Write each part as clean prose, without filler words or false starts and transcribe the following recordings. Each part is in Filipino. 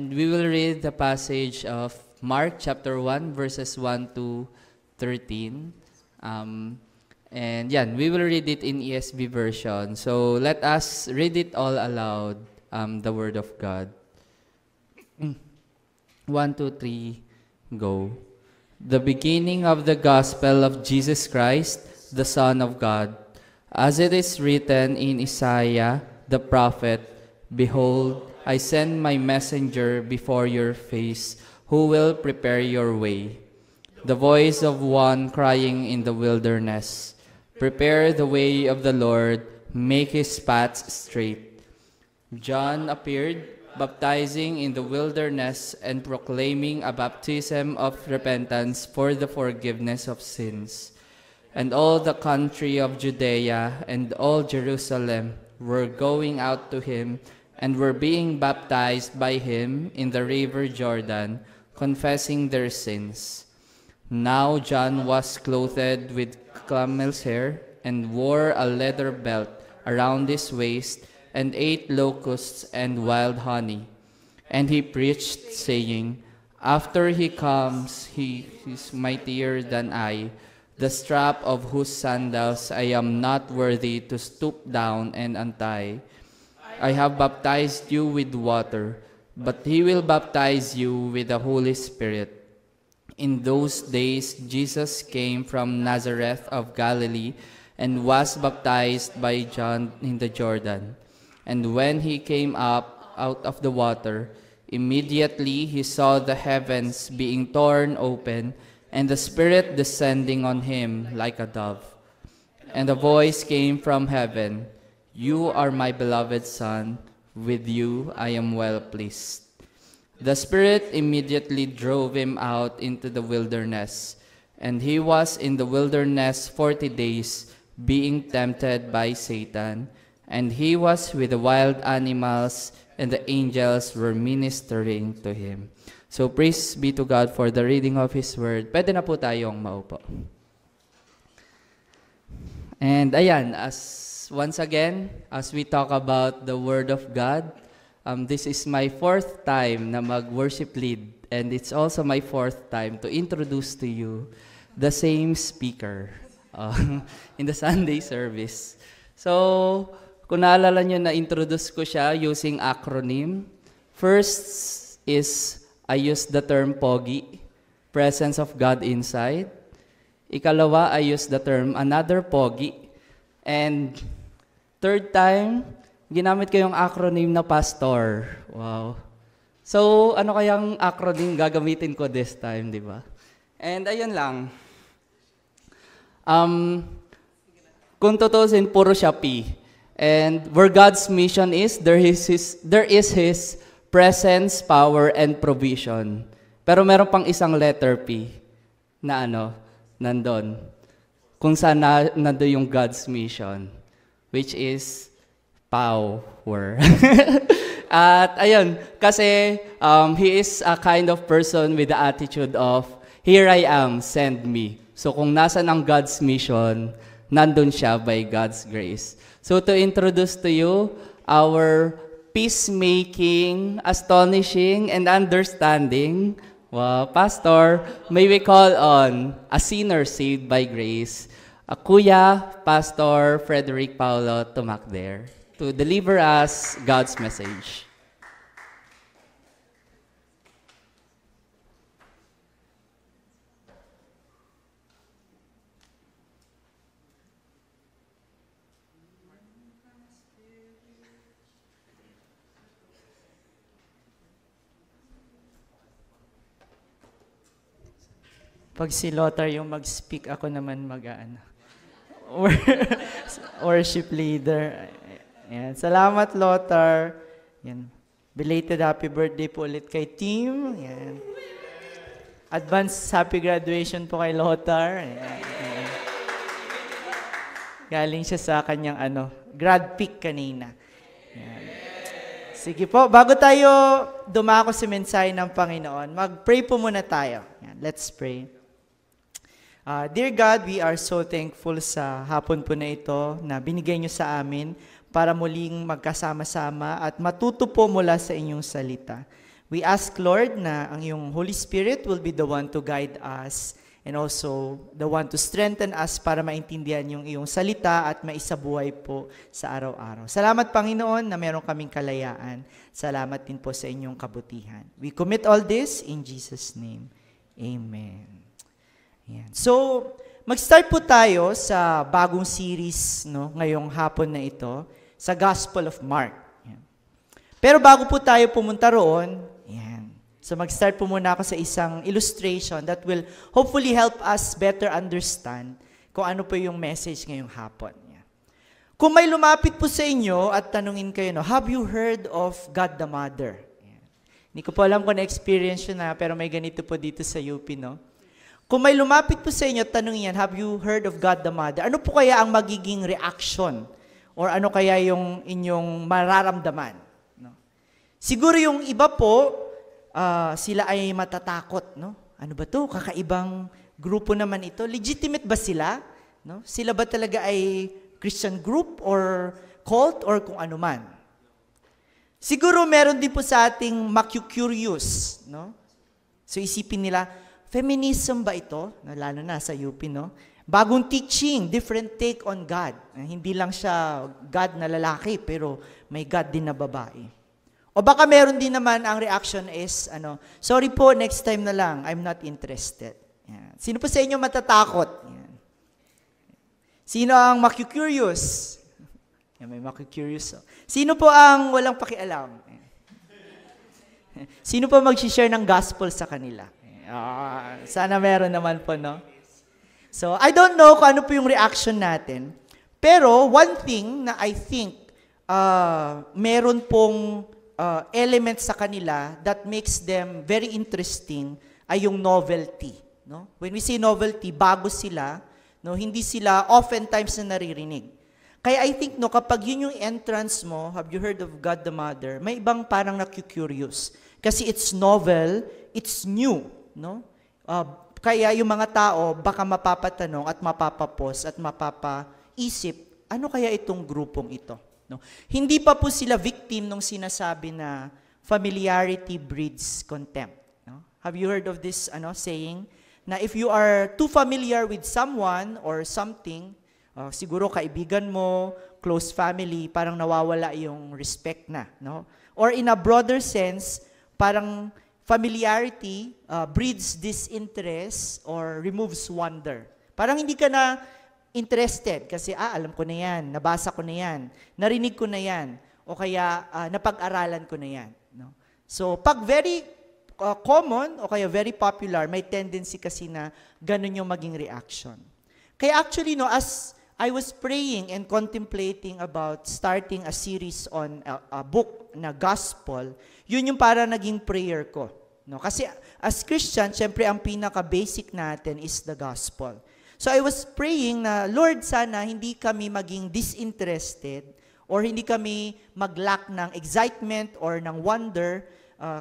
And we will read the passage of Mark chapter 1, verses 1 to 13. And yan, we will read it in ESV version. So let us read it all aloud, the Word of God. 1, 2, 3, go. The beginning of the gospel of Jesus Christ, the Son of God. As it is written in Isaiah the prophet, Behold, I send my messenger before your face, who will prepare your way. The voice of one crying in the wilderness, Prepare the way of the Lord, make his paths straight. John appeared, baptizing in the wilderness and proclaiming a baptism of repentance for the forgiveness of sins. And all the country of Judea and all Jerusalem were going out to him and were being baptized by him in the river Jordan, confessing their sins. Now John was clothed with camel's hair and wore a leather belt around his waist and ate locusts and wild honey. And he preached, saying, After he comes, he is mightier than I, the strap of whose sandals I am not worthy to stoop down and untie. I have baptized you with water, but he will baptize you with the Holy Spirit. In those days, Jesus came from Nazareth of Galilee and was baptized by John in the Jordan. And when he came up out of the water, immediately he saw the heavens being torn open and the Spirit descending on him like a dove. And a voice came from heaven, You are my beloved Son, with you I am well pleased. The Spirit immediately drove him out into the wilderness, and he was in the wilderness 40 days, being tempted by Satan. And he was with the wild animals, and the angels were ministering to him. So praise be to God for the reading of His Word. Pwede na po tayong maupo. And ayan, once again, as we talk about the Word of God, this is my 4th time na mag-worship lead, and it's also my 4th time to introduce to you the same speaker in the Sunday service. So, kung naalala nyo, na-introduce ko siya using acronym. First is, I use the term POGI, Presence of God Inside. Ikalawa, I use the term another POGI. And third time, ginamit ko yung acronym na pastor. Wow. So, ano kayang acronym gagamitin ko this time, di ba? And ayun lang. Kung tutusin, puro siya P. And where God's mission is, there is His presence, power, and provision. Pero meron pang isang letter P na nandun. Kung saan nandun yung God's mission, which is power. At ayun, kasi He is a kind of person with the attitude of, Here I am, send me. So kung nasan ang God's mission, nandun siya by God's grace. So to introduce to you our peacemaking, astonishing, and understanding, Pastor, may we call on a sinner saved by grace, Kuya Pastor Frederick Paulo Tumakder, to deliver us God's message. Pag si Lothar yung mag-speak, ako naman worship leader. Ayan. Salamat, Lothar. Ayan. Belated happy birthday po ulit kay Team. Ayan. Advance happy graduation po kay Lothar. Ayan. Ayan. Galing siya sa kanyang grad pick kanina. Ayan. Sige po, bago tayo dumako sa mensahe ng Panginoon, mag-pray po muna tayo. Ayan. Let's pray. Dear God, we are so thankful sa hapon po na ito na binigay niyo sa amin para muling magkasama-sama at matuto po mula sa inyong salita. We ask, Lord, na ang iyong Holy Spirit will be the one to guide us and also the one to strengthen us para maintindihan yung iyong salita at maisabuhay po sa araw-araw. Salamat, Panginoon, na meron kaming kalayaan. Salamat din po sa inyong kabutihan. We commit all this in Jesus' name. Amen. Ayan. So, mag-start po tayo sa bagong series, no, ngayong hapon na ito, sa Gospel of Mark. Ayan. Pero bago po tayo pumunta roon, ayan. So mag-start po muna ako sa isang illustration that will hopefully help us better understand kung ano po yung message ngayong hapon. Ayan. Kung may lumapit po sa inyo at tanungin kayo, no, have you heard of God the Mother? Ayan. Hindi ko po alam kung na-experience yun na, pero may ganito po dito sa UP, no? Kung may lumapit po sa inyo at tanungin yan, have you heard of God the Mother? Ano po kaya ang magiging reaction? Or ano kaya yung inyong mararamdaman? No? Siguro yung iba po, sila ay matatakot, no? Ano ba to? Kakaibang grupo naman ito. Legitimate ba sila? No? Sila ba talaga ay Christian group or cult or kung ano man? Siguro meron din po sa ating maku-curious, no? So isipin nila, feminism ba ito? Lalo na sa UP, no? Bagong teaching, different take on God. Hindi lang siya God na lalaki, pero may God din na babae. O baka meron din naman ang reaction is, sorry po, next time na lang, I'm not interested. Yan. Sino po sa inyo matatakot? Yan. Sino ang maku-curious? Yan, may maku-curious. Oh. Sino po ang walang pakialam? Yan. Sino po mag-share ng gospel sa kanila? Sana meron naman po, no? So, I don't know kung ano po yung reaction natin. Pero, one thing na I think meron pong elements sa kanila that makes them very interesting ay yung novelty. No? When we say novelty, bago sila, no? Hindi sila oftentimes na naririnig. Kaya I think no, kapag yun yung entrance mo, have you heard of God the Mother, may ibang parang naku-curious. Kasi it's novel, it's new. No? Kaya yung mga tao baka mapapatanong at mapapapos at mapapaisip, ano kaya itong grupong ito? No? Hindi pa po sila victim nung sinasabi na familiarity breeds contempt. No? Have you heard of this saying? Na if you are too familiar with someone or something, siguro kaibigan mo, close family, parang nawawala yung respect na. No? Or in a broader sense, parang familiarity breeds disinterest or removes wonder. Parang hindi ka na interested kasi alam ko na yan, nabasa ko na yan, narinig ko na yan, o kaya napag-aralan ko na yan. No? So pag very common o kaya very popular, may tendency kasi na ganun yung maging reaction. Kaya actually, no, as I was praying and contemplating about starting a series on a book na gospel, yun yung para naging prayer ko. No? Kasi as Christian, syempre ang pinaka-basic natin is the gospel. So I was praying na, Lord, sana hindi kami maging disinterested or hindi kami mag-lack ng excitement or ng wonder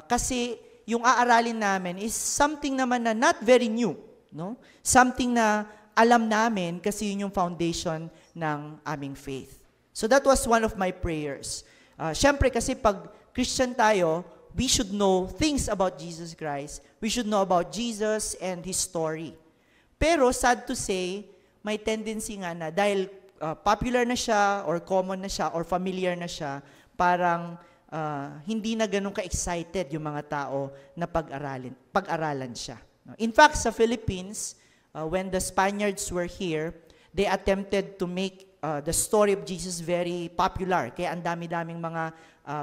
kasi yung aaralin namin is something naman na not very new. No? Something na alam namin kasi yun yung foundation ng aming faith. So that was one of my prayers. Syempre kasi pag Christian tayo, we should know things about Jesus Christ. We should know about Jesus and His story. Pero sad to say, may tendency nga na dahil popular na siya or common na siya or familiar na siya, parang hindi na ganun ka-excited yung mga tao na pag-aralan siya. In fact, sa Philippines, when the Spaniards were here, they attempted to make the story of Jesus very popular. Kaya ang dami-daming mga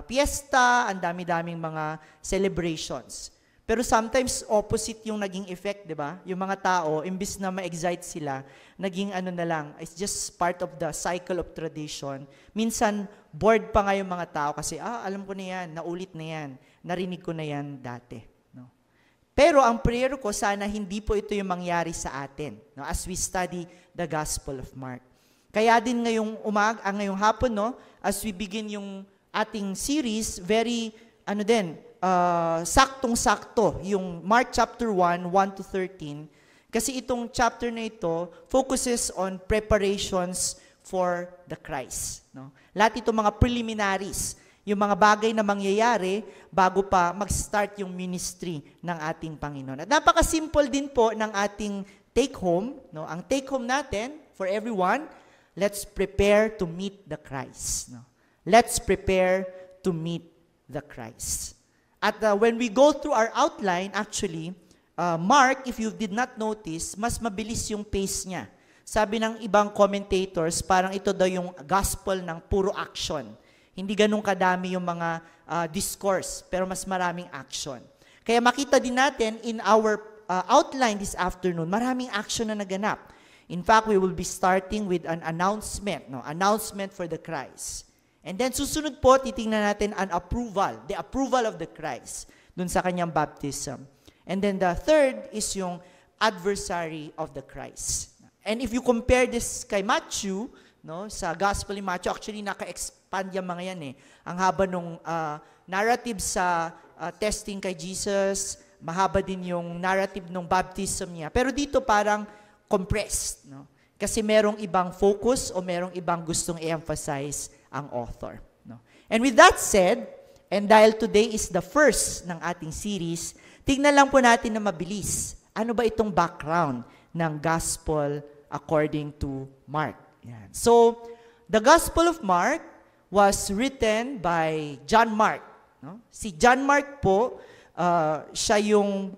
piyesta, ang dami-daming mga celebrations. Pero sometimes opposite yung naging effect, di ba? Yung mga tao, imbis na ma-excite sila, naging na lang, it's just part of the cycle of tradition. Minsan, bored pa nga yung mga tao kasi, alam ko na yan, naulit na yan, narinig ko na yan dati. No? Pero ang prayer ko, sana hindi po ito yung mangyari sa atin, no? As we study the Gospel of Mark. Kaya din ngayong hapon, no? As we begin yung ating series, very, saktong-sakto, yung Mark chapter 1, 1 to 13, kasi itong chapter na ito focuses on preparations for the Christ. No? Lahat itong mga preliminaries, Yung mga bagay na mangyayari bago pa mag-start yung ministry ng ating Panginoon. At napaka-simple din po ng ating take-home. No? Ang take-home natin, for everyone, let's prepare to meet the Christ. No? Let's prepare to meet the Christ. At when we go through our outline, actually, Mark, if you did not notice, mas mabilis yung pace niya. Sabi ng ibang commentators, parang ito daw yung gospel ng puro action. Hindi ganun kadami yung mga discourse, pero mas maraming action. Kaya makita din natin in our outline this afternoon, maraming action na naganap. In fact, we will be starting with an announcement, announcement for the Christ. And then susunod po, titingnan natin an approval, the approval of the Christ dun sa kanyang baptism. And then the third is yung adversary of the Christ. And if you compare this kay Matthew, no, sa Gospel ni Matthew, actually naka-expand yung mga yan eh. Ang haba nung narrative sa testing kay Jesus, mahaba din yung narrative nung baptism niya. Pero dito parang compressed, no? Kasi merong ibang focus o merong ibang gustong i-emphasize ang author. No? And with that said, and dahil today is the first ng ating series, tignan lang po natin na mabilis. Ano ba itong background ng Gospel according to Mark? Yan. So, the Gospel of Mark was written by John Mark. No? Si John Mark po, siya yung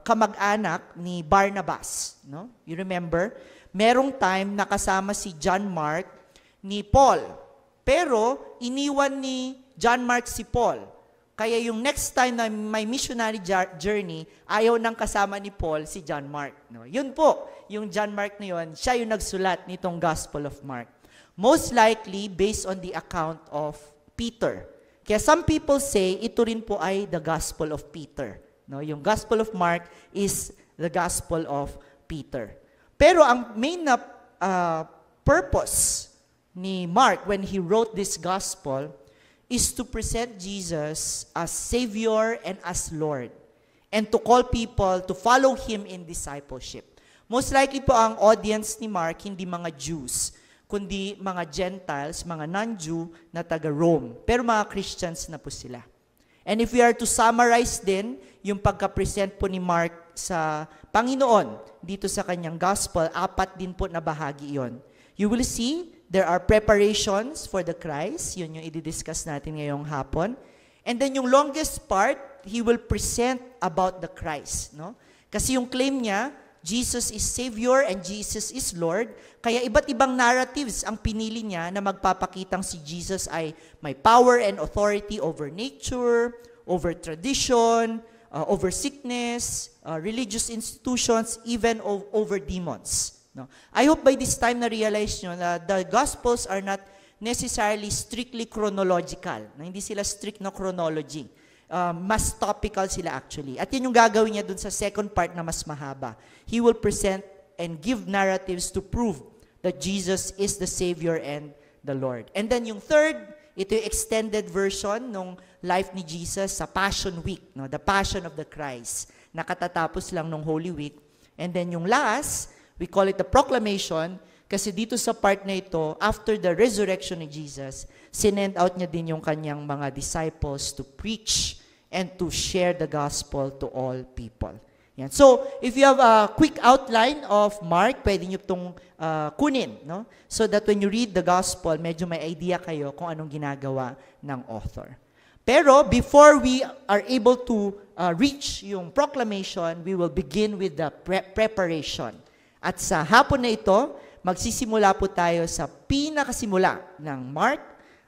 kamag-anak ni Barnabas. No? You remember? Merong time nakasama si John Mark ni Paul. Pero, iniwan ni John Mark si Paul. Kaya yung next time na may missionary journey, ayaw nang kasama ni Paul si John Mark. No? Yun po, yung John Mark na yun, siya yung nagsulat nitong Gospel of Mark. Most likely, based on the account of Peter. Kaya some people say, ito rin po ay the Gospel of Peter. No? Yung Gospel of Mark is the Gospel of Peter. Pero ang main na purpose ni Mark when he wrote this Gospel is to present Jesus as Savior and as Lord, and to call people to follow Him in discipleship. Most likely po ang audience ni Mark, hindi mga Jews, kundi mga Gentiles, mga non-Jew na taga-Rome. Pero mga Christians na po sila. And if we are to summarize din, yung pagka-present po ni Mark sa Panginoon, dito sa kanyang gospel, 4 din po na bahagi yon. You will see, there are preparations for the Christ. Yun yung i-discuss natin ngayong hapon. And then yung longest part, he will present about the Christ. No? Kasi yung claim niya, Jesus is Savior and Jesus is Lord. Kaya iba't ibang narratives ang pinili niya na magpapakitang si Jesus ay may power and authority over nature, over tradition, over sickness, religious institutions, even over demons. No? I hope by this time na-realize nyo na the Gospels are not necessarily strictly chronological. Na hindi sila strict na chronology. Mas topical sila actually. At yun yung gagawin niya dun sa second part na mas mahaba. He will present and give narratives to prove that Jesus is the Savior and the Lord. And then yung third, ito yung extended version ng life ni Jesus sa Passion Week. No? The Passion of the Christ. Nakatatapos lang ng Holy Week. And then yung last, we call it the proclamation kasi dito sa part na ito, after the resurrection ni Jesus, sinend out niya din yung kanyang mga disciples to preach and to share the gospel to all people. Yan. So, if you have a quick outline of Mark, pwede nyo itong kunin, no? So that when you read the gospel, medyo may idea kayo kung anong ginagawa ng author. Pero, before we are able to reach yung proclamation, we will begin with the preparation. At sa hapon na ito, magsisimula po tayo sa pinakasimula ng Mark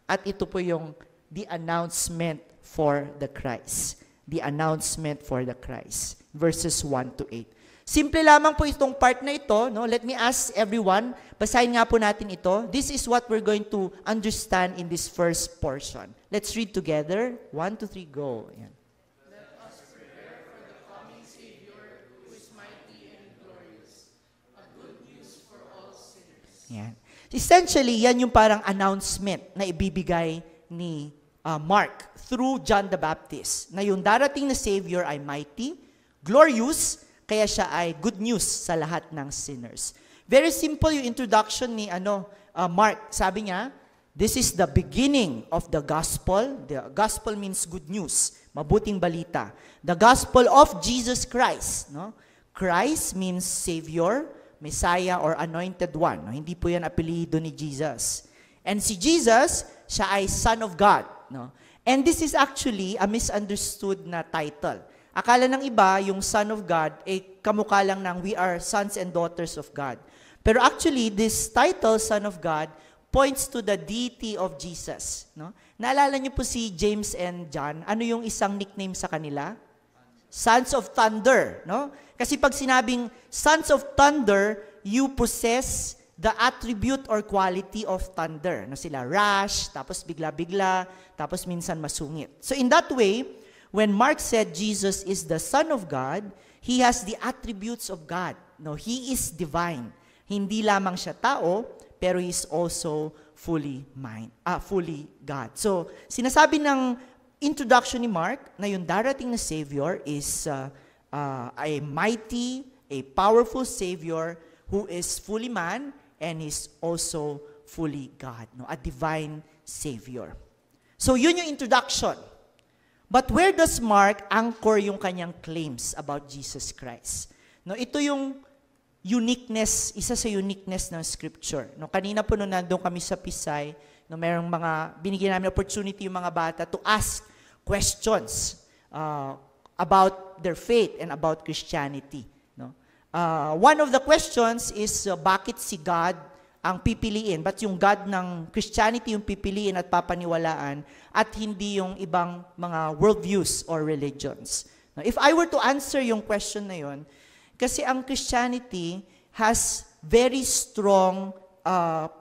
at ito po yung the announcement for the Christ. The announcement for the Christ. Verses 1 to 8. Simple lamang po itong part na ito. No? Let me ask everyone, basahin nga po natin ito. This is what we're going to understand in this first portion. Let's read together. 1, 2, 3, go. Ayan. Yan. Essentially, yan yung parang announcement na ibibigay ni Mark through John the Baptist, na yung darating na Savior ay mighty, glorious, kaya siya ay good news sa lahat ng sinners. Very simple yung introduction ni Mark. Sabi niya, This is the beginning of the gospel. The gospel means good news, mabuting balita. The gospel of Jesus Christ. No? Christ means Savior, Messiah, or Anointed One. No? Hindi po yan apelido ni Jesus. And si Jesus, siya ay Son of God. No? And this is actually a misunderstood na title. Akala ng iba, yung Son of God, kamukha lang ng we are sons and daughters of God. Pero actually, this title, Son of God, points to the deity of Jesus. No? Naalala niyo po si James and John, ano yung isang nickname sa kanila? Sons of Thunder. No? Kasi pag sinabing Sons of Thunder, you possess the attribute or quality of thunder. No? Sila rash, tapos bigla-bigla, tapos minsan masungit. So in that way, when Mark said Jesus is the Son of God, He has the attributes of God. No? He is divine. Hindi lamang siya tao, pero He is also fully God. So, sinasabi ng introduction ni Mark na yung darating na Savior is a mighty, a powerful Savior who is fully man and is also fully God. No? A divine Savior. So, yun yung introduction. But where does Mark anchor yung kanyang claims about Jesus Christ? No, ito yung uniqueness, isa sa uniqueness ng Scripture. No, kanina po nung nandun kami sa Pisay, no, merong binigyan namin opportunity yung mga bata to ask questions about their faith and about Christianity. No? One of the questions is, bakit si God ang pipiliin? Ba't yung God ng Christianity yung pipiliin at papaniwalaan at hindi yung ibang mga worldviews or religions? No, if I were to answer yung question na yun, kasi ang Christianity has very strong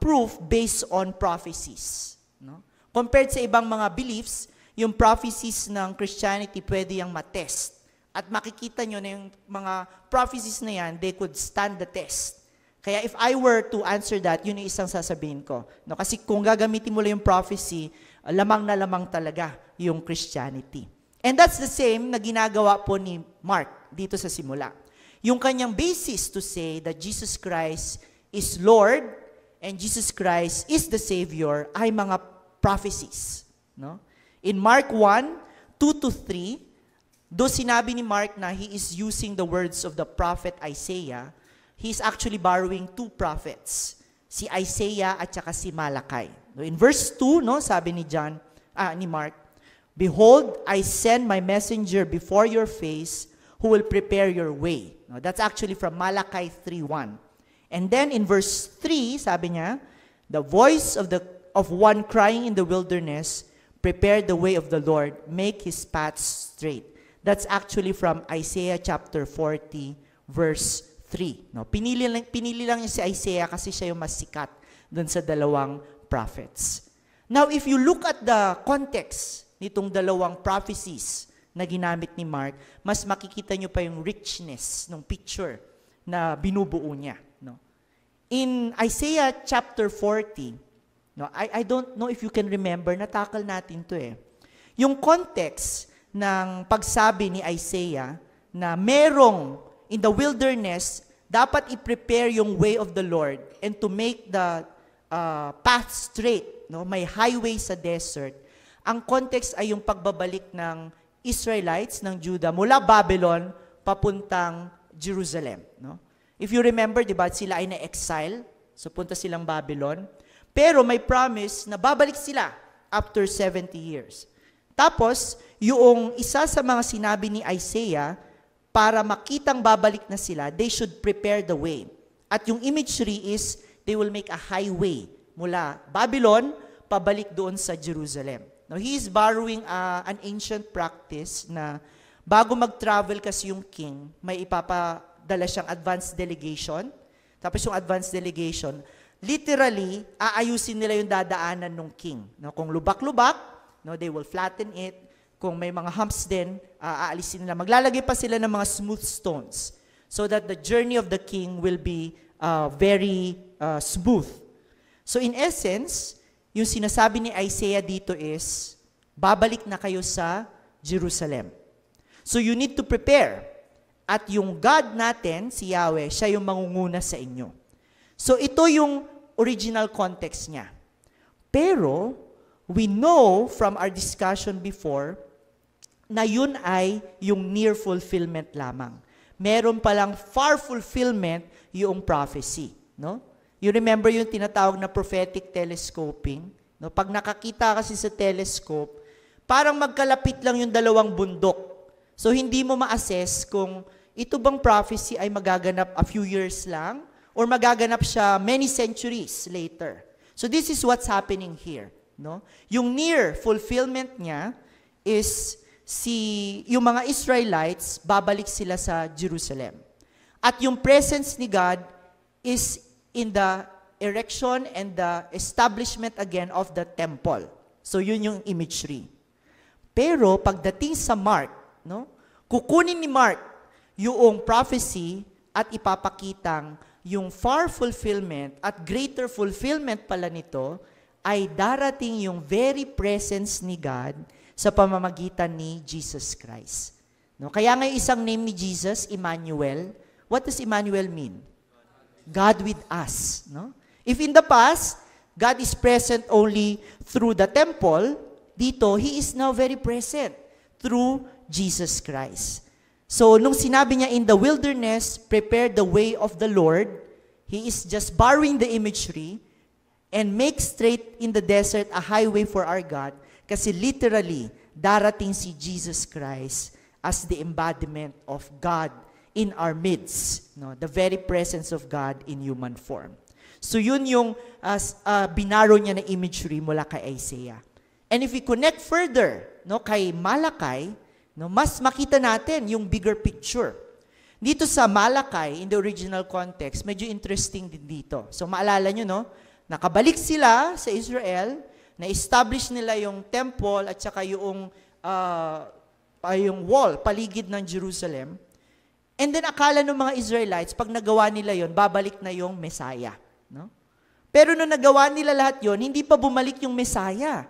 proof based on prophecies. No? Compared sa ibang mga beliefs, yung prophecies ng Christianity pwede yung matest. At makikita nyo na yung mga prophecies na yan, they could stand the test. Kaya if I were to answer that, yun yung isang sasabihin ko. No? Kasi kung gagamitin mo lang yung prophecy, lamang na lamang talaga yung Christianity. And that's the same na ginagawa po ni Mark dito sa simula. Yung kanyang basis to say that Jesus Christ is Lord and Jesus Christ is the Savior ay mga prophecies. No? In Mark 1, 2-3, do sinabi ni Mark na he is using the words of the prophet Isaiah, he is actually borrowing two prophets, si Isaiah at saka si Malachi. No, in verse 2, no, sabi ni Mark, "Behold, I send my messenger before your face who will prepare your way." No, that's actually from Malachi 3:1. And then in verse 3, sabi niya, "The voice of one crying in the wilderness, prepare the way of the Lord, make His paths straight." That's actually from Isaiah chapter 40, verse 3. No, pinili lang niya si Isaiah kasi siya yung mas sikat dun sa dalawang prophets. Now, if you look at the context nitong dalawang prophecies na ginamit ni Mark, mas makikita nyo pa yung richness ng picture na binubuo niya. No? In Isaiah chapter 40, no, I don't know if you can remember, natakal natin to eh. Yung context ng pagsabi ni Isaiah na merong in the wilderness, dapat i-prepare yung way of the Lord and to make the path straight. No? May highway sa desert. Ang context ay yung pagbabalik ng Israelites ng Judah mula Babylon papuntang Jerusalem. No? If you remember, di ba, sila ay na-exile, so punta silang Babylon. Pero may promise na babalik sila after 70 years. Tapos, yung isa sa mga sinabi ni Isaiah, para makitang babalik na sila, they should prepare the way. At yung imagery is, they will make a highway mula Babylon, pabalik doon sa Jerusalem. Now, he is borrowing an ancient practice na bago mag-travel kasi yung king, may ipapadala siyang advance delegation. Tapos yung advance delegation, literally, aayusin nila yung dadaanan ng king. No, kung lubak-lubak, no, they will flatten it. Kung may mga humps din, aalisin nila. Maglalagay pa sila ng mga smooth stones so that the journey of the king will be very smooth. So in essence, yung sinasabi ni Isaiah dito is, babalik na kayo sa Jerusalem. So you need to prepare. At yung God natin, si Yahweh, siya yung mangunguna sa inyo. So ito yung original context niya. Pero, we know from our discussion before, na yun ay yung near fulfillment lamang. Meron palang far fulfillment yung prophecy. No? You remember yung tinatawag na prophetic telescoping? No? Pag nakakita kasi sa telescope, parang magkalapit lang yung dalawang bundok. So, hindi mo ma-assess kung ito bang prophecy ay magaganap a few years lang or magaganap siya many centuries later. So, this is what's happening here. No? Yung near fulfillment niya is yung mga Israelites, babalik sila sa Jerusalem. At yung presence ni God is in the erection and the establishment again of the temple. So yun yung imagery. Pero pagdating sa Mark, no, kukunin ni Mark yung prophecy at ipapakitang yung far fulfillment at greater fulfillment pala nito ay darating yung very presence ni God sa pamamagitan ni Jesus Christ. No? Kaya nga isang name ni Jesus, Emmanuel. What does Emmanuel mean? God with us. No? If in the past, God is present only through the temple, dito, He is now very present through Jesus Christ. So, nung sinabi niya in the wilderness, prepare the way of the Lord, He is just borrowing the imagery and make straight in the desert a highway for our God. Kasi literally, darating si Jesus Christ as the embodiment of God in our midst. No? The very presence of God in human form. So yun yung binaro niya na imagery mula kay Isaiah. And if we connect further, no, kay Malakay, no, mas makita natin yung bigger picture. Dito sa Malakay, in the original context, medyo interesting din dito. So maalala nyo, no? Nakabalik sila sa Israel, na-establish nila yung temple at saka yung wall, paligid ng Jerusalem. And then akala ng mga Israelites, pag nagawa nila yon, babalik na yung Messiah. No? Pero nung nagawa nila lahat yon, hindi pa bumalik yung Messiah.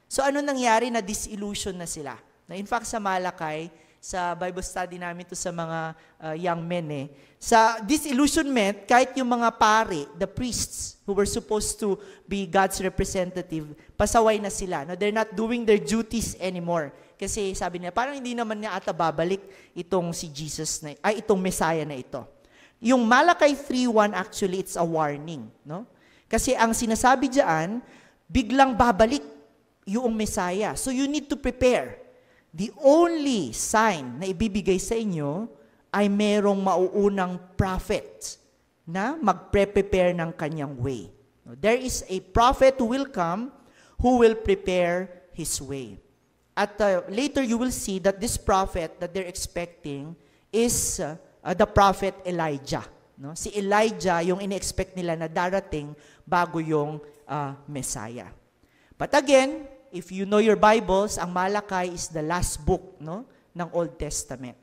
So ano nangyari? Na disillusion na sila. In fact, sa Malakay, sa Bible study namin to sa mga young men, sa disillusionment, kahit yung mga pari, the priests, who were supposed to be God's representative, pasaway na sila. No, they're not doing their duties anymore. Kasi sabi nila, parang hindi naman niya ata babalik itong si Jesus, itong Messiah na ito. Yung Malakay 3:1, actually, it's a warning. No? Kasi ang sinasabi diyan, biglang babalik yung Messiah. So you need to prepare. The only sign na ibibigay sa inyo ay merong mauunang prophet na magpre-prepare ng kanyang way. There is a prophet who will come who will prepare his way. At later you will see that this prophet that they're expecting is the prophet Elijah. No? Si Elijah yung ine-expect nila na darating bago yung Messiah. But again, if you know your Bibles, ang Malakay is the last book, no, ng Old Testament.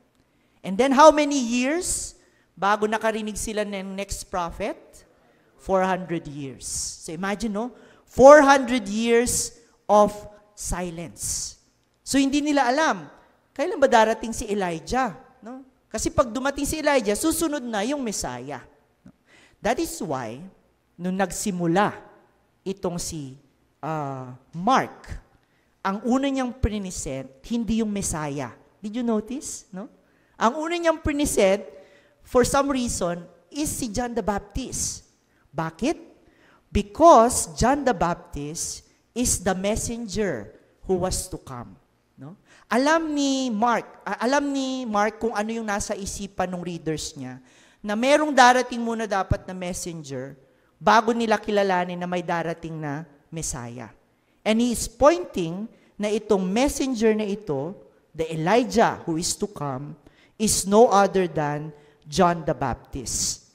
And then how many years bago nakarinig sila ng next prophet? 400 years. So imagine, no? 400 years of silence. So hindi nila alam, kailan ba darating si Elijah? No? Kasi pag dumating si Elijah, susunod na yung Messiah. That is why, nung nagsimula itong si Mark, ang una niyang present, hindi yung Messiah. Did you notice? No? Ang una niyang present, for some reason, is si John the Baptist. Bakit? Because John the Baptist is the messenger who was to come. No? Alam ni Mark kung ano yung nasa isipan ng readers niya, na merong darating muna dapat na messenger bago nila kilalanin na may darating na Messiah. And he is pointing na itong messenger na ito, the Elijah who is to come, is no other than John the Baptist.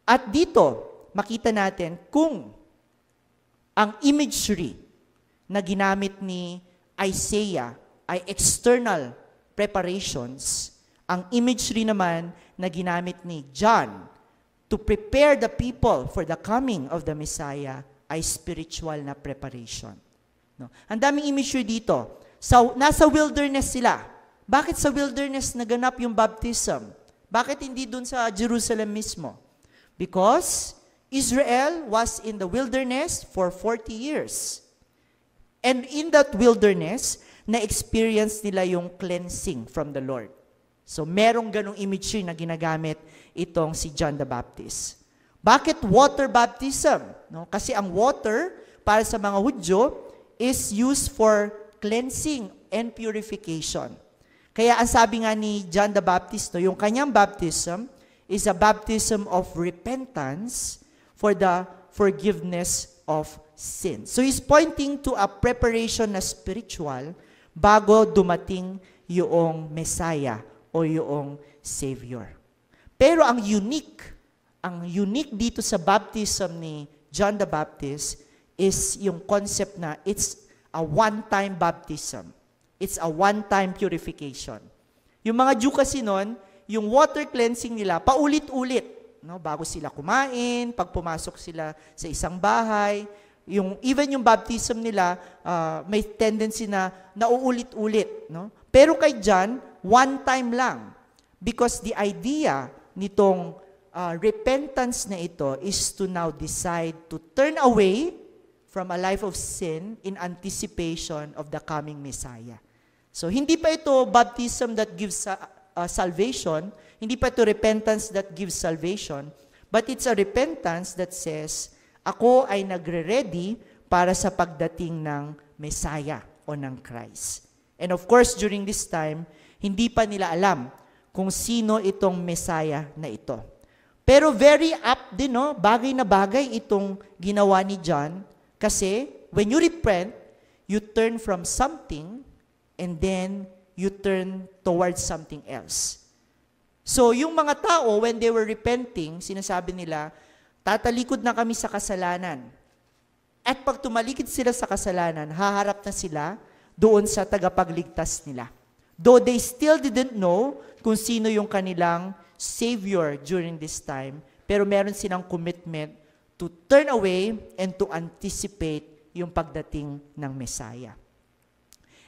At dito, makita natin kung ang imagery na ginamit ni Isaiah ay external preparations, ang imagery naman na ginamit ni John to prepare the people for the coming of the Messiah ay spiritual na preparation. No? Ang daming imagery dito. Nasa wilderness sila. Bakit sa wilderness naganap yung baptism? Bakit hindi dun sa Jerusalem mismo? Because Israel was in the wilderness for 40 years. And in that wilderness, na-experience nila yung cleansing from the Lord. So merong ganong imagery na ginagamit itong si John the Baptist. Bakit water baptism? No? Kasi ang water, para sa mga Hudyo, is used for cleansing and purification. Kaya ang sabi nga ni John the Baptist, no, yung kanyang baptism is a baptism of repentance for the forgiveness of sin. So he's pointing to a preparation na spiritual bago dumating yung Messiah o yung Savior. Pero ang unique dito sa baptism ni John the Baptist is yung concept na it's a one-time baptism. It's a one-time purification. Yung mga Jew kasi nun, yung water cleansing nila, paulit-ulit. No? Bago sila kumain, pag pumasok sila sa isang bahay, even yung baptism nila, may tendency na nauulit-ulit. No? Pero kay John, one time lang. Because the idea nitong repentance na ito is to now decide to turn away from a life of sin in anticipation of the coming Messiah. So, hindi pa ito baptism that gives salvation, hindi pa ito repentance that gives salvation, but it's a repentance that says, ako ay nagre-ready para sa pagdating ng Messiah o ng Christ. And of course, during this time, hindi pa nila alam kung sino itong Messiah na ito. Pero very apt din, no? Bagay na bagay itong ginawa ni John kasi when you repent, you turn from something and then you turn towards something else. So, yung mga tao, when they were repenting, sinasabi nila, tatalikod na kami sa kasalanan. At pag tumalikid sila sa kasalanan, haharap na sila doon sa tagapagligtas nila. Though they still didn't know kung sino yung kanilang Savior during this time, pero meron silang commitment to turn away and to anticipate yung pagdating ng Messiah.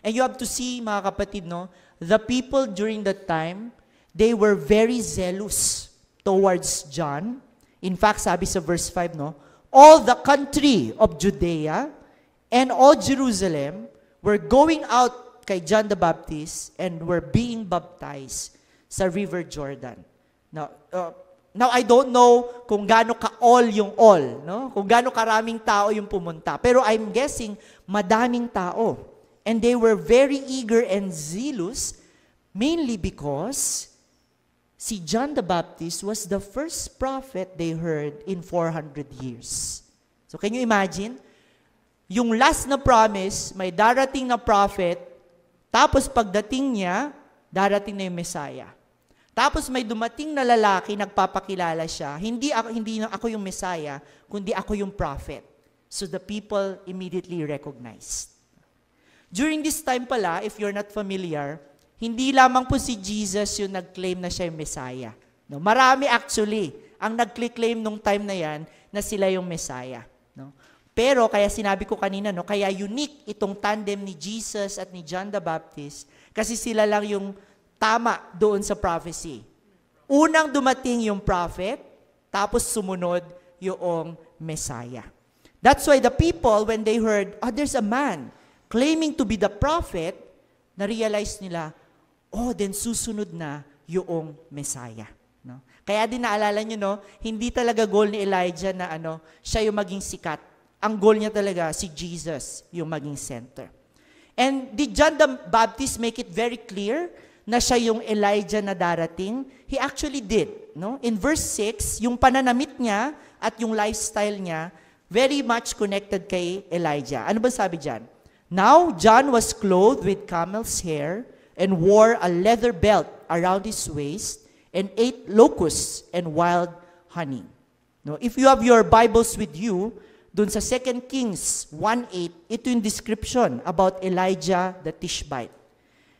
And you have to see, mga kapatid, no, the people during that time, they were very zealous towards John. In fact, sabi sa verse 5, no, all the country of Judea and all Jerusalem were going out kay John the Baptist and were being baptized sa River Jordan. Now I don't know kung gaano ka-all yung all, no? Kung gaano karaming tao yung pumunta. Pero I'm guessing madaming tao. And they were very eager and zealous, mainly because si John the Baptist was the first prophet they heard in 400 years. So can you imagine? Yung last na promise, may darating na prophet, tapos pagdating niya, darating na yung Messiah. Tapos may dumating na lalaki, nagpapakilala siya, hindi ako yung Messiah, kundi ako yung prophet. So the people immediately recognized. During this time pala, if you're not familiar, hindi lamang po si Jesus yung nag-claim na siya yung Messiah. No? Marami actually ang nag-claim nung time na yan na sila yung Messiah. No? Pero kaya sinabi ko kanina, no, kaya unique itong tandem ni Jesus at ni John the Baptist kasi sila lang yung tama doon sa prophecy. Unang dumating yung prophet, tapos sumunod yung Messiah. That's why the people, when they heard, there's a man claiming to be the prophet, na-realize nila, then susunod na yung Messiah. No? Kaya din naalala nyo, no, hindi talaga goal ni Elijah na siya yung maging sikat. Ang goal niya talaga, si Jesus yung maging center. And did John the Baptist make it very clear na siya yung Elijah na darating? He actually did. No? In verse 6, yung pananamit niya at yung lifestyle niya, very much connected kay Elijah. Ano ba sabi dyan? Now, John was clothed with camel's hair and wore a leather belt around his waist and ate locusts and wild honey. No, if you have your Bibles with you, dun sa 2 Kings 1:8, ito yung description about Elijah the Tishbite.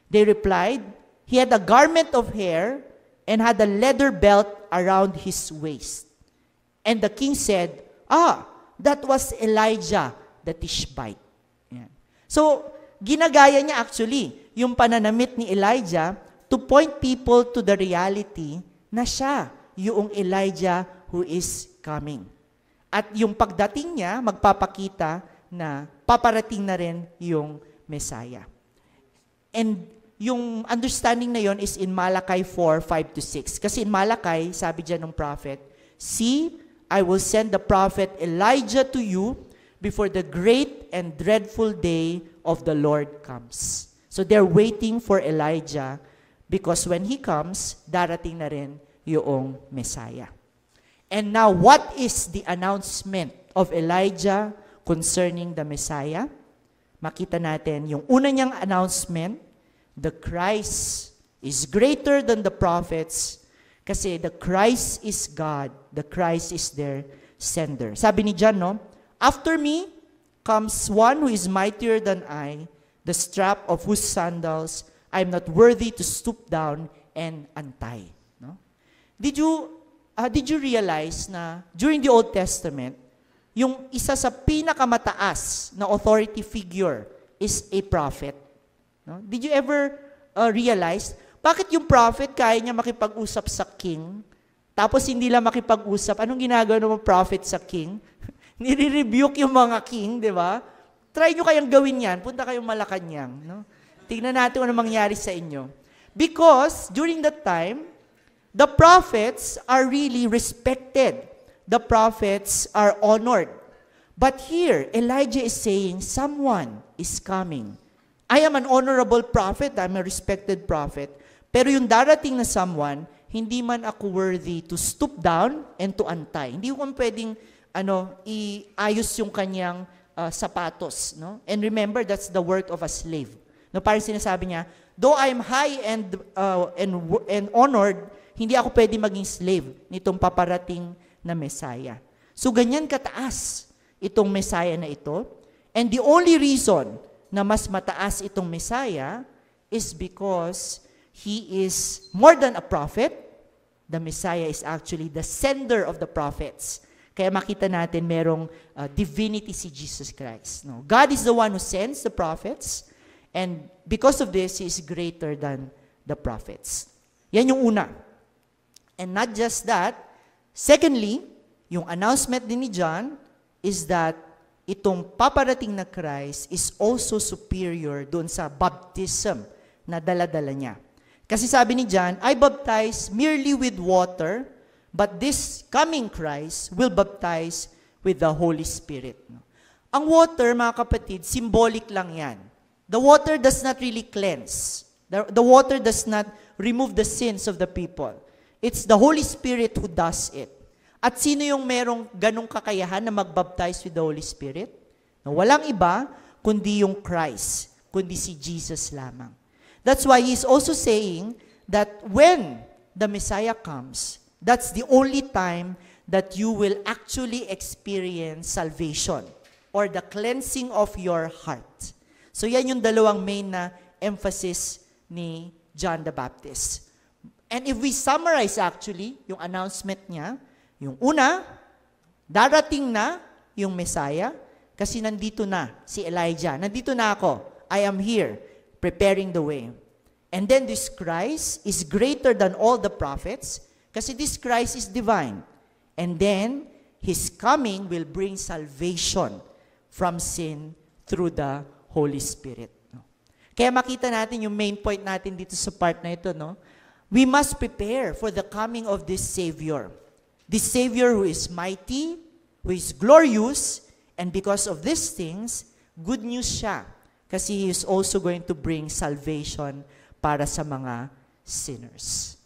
They replied, he had a garment of hair and had a leather belt around his waist. And the king said, that was Elijah the Tishbite. So, ginagaya niya actually yung pananamit ni Elijah to point people to the reality na siya yung Elijah who is coming. At yung pagdating niya, magpapakita na paparating na rin yung Messiah. And yung understanding na yon is in Malachi 4:5-6. Kasi in Malachi, sabi dyan ng prophet, "See, I will send the prophet Elijah to you before the great and dreadful day of the Lord comes." So they're waiting for Elijah because when he comes, darating na rin yung Messiah. And now, what is the announcement of Elijah concerning the Messiah? Makita natin yung una niyang announcement, the Christ is greater than the prophets kasi the Christ is God, the Christ is their sender. Sabi ni John, no? "After me comes one who is mightier than I, the strap of whose sandals I am not worthy to stoop down and untie." No? Did you realize na during the Old Testament, yung isa sa pinakamataas na authority figure is a prophet? No? Did you ever realize, bakit yung prophet kaya niya makipag-usap sa king, tapos hindi lang makipag-usap? Anong ginagawa ng prophet sa king? Nire-rebuke yung mga king, di ba? Try nyo kayang gawin yan. Punta kayong Malacanang. No? Tignan natin ano mangyari sa inyo. Because during that time, the prophets are really respected. The prophets are honored. But here, Elijah is saying, someone is coming. I am an honorable prophet, I'm a respected prophet. Pero yung darating na someone, hindi man ako worthy to stoop down and to untie. Hindi ko pwedeng iayos yung kanyang sapatos. No? And remember, that's the work of a slave. No, parang sinasabi niya, though I am high and honored, hindi ako pwede maging slave nitong paparating na Messiah. So ganyan kataas itong Messiah na ito. And the only reason na mas mataas itong Messiah is because he is more than a prophet. The Messiah is actually the sender of the prophets. Kaya makita natin merong divinity si Jesus Christ. No? God is the one who sends the prophets, and because of this, he is greater than the prophets. Yan yung una. And not just that, secondly, yung announcement din ni John is that itong paparating na Christ is also superior doon sa baptism na dala-dala niya. Kasi sabi ni John, I baptize merely with water, but this coming Christ will baptize with the Holy Spirit. Ang water, mga kapatid, symbolic lang yan. The water does not really cleanse. The water does not remove the sins of the people. It's the Holy Spirit who does it. At sino yung merong ganong kakayahan na magbaptize with the Holy Spirit? Na walang iba, kundi yung Christ, kundi si Jesus lamang. That's why he's also saying that when the Messiah comes, that's the only time that you will actually experience salvation or the cleansing of your heart. So yan yung dalawang main na emphasis ni John the Baptist. And if we summarize actually yung announcement niya, yung una, darating na yung Messiah kasi nandito na si Elijah. Nandito na ako. I am here preparing the way. And then this Christ is greater than all the prophets kasi this Christ is divine. And then his coming will bring salvation from sin through the Holy Spirit. Kaya makita natin yung main point natin dito sa part na ito, no? We must prepare for the coming of this Savior. This Savior who is mighty, who is glorious, and because of these things, good news siya. Kasi He is also going to bring salvation para sa mga sinners.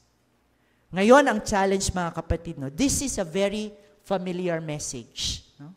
Ngayon, ang challenge, mga kapatid, no? This is a very familiar message. No?